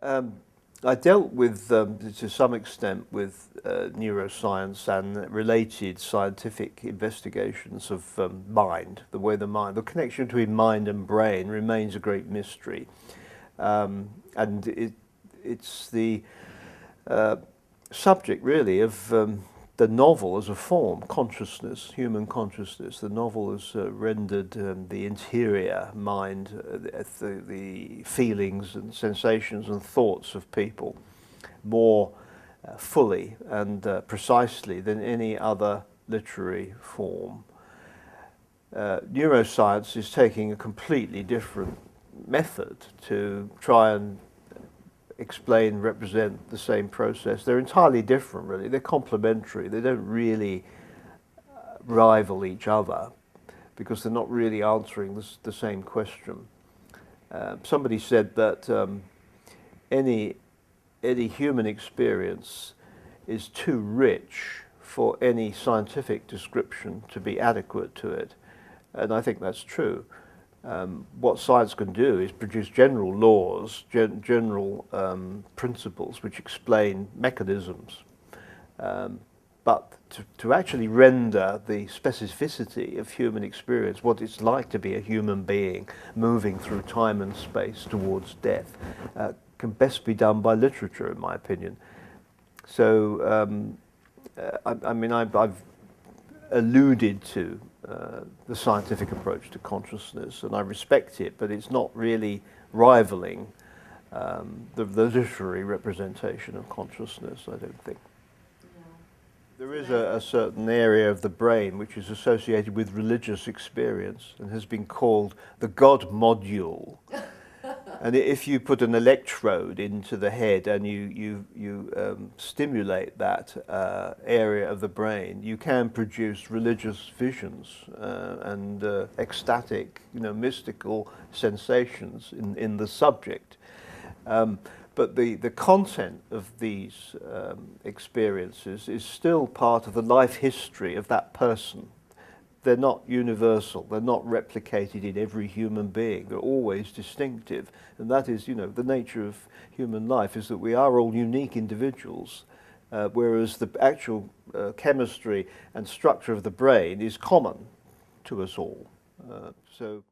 Um, I dealt with, to some extent, with neuroscience and related scientific investigations of mind, the connection between mind and brain remains a great mystery. And it's the uh, subject, really, of the novel as a form, consciousness, human consciousness. The novel has rendered the interior mind, the feelings and sensations and thoughts of people more fully and precisely than any other literary form. Neuroscience is taking a completely different method to try and explain, represent the same process. They're entirely different, really. They're complementary. They don't really rival each other because they're not really answering the same question. Somebody said that any human experience is too rich for any scientific description to be adequate to it, and I think that's true. What science can do is produce general laws, general principles which explain mechanisms. But to actually render the specificity of human experience, what it's like to be a human being moving through time and space towards death, can best be done by literature, in my opinion. So, I mean, I've alluded to the scientific approach to consciousness, and I respect it, but it's not really rivaling the literary representation of consciousness, I don't think. Yeah. There is a certain area of the brain which is associated with religious experience and has been called the God module. And if you put an electrode into the head and you stimulate that area of the brain, you can produce religious visions and ecstatic, mystical sensations in the subject. But the content of these experiences is still part of the life history of that person. They're not universal. They're not replicated in every human being. They're always distinctive. And that is, the nature of human life is that we are all unique individuals, whereas the actual chemistry and structure of the brain is common to us all. So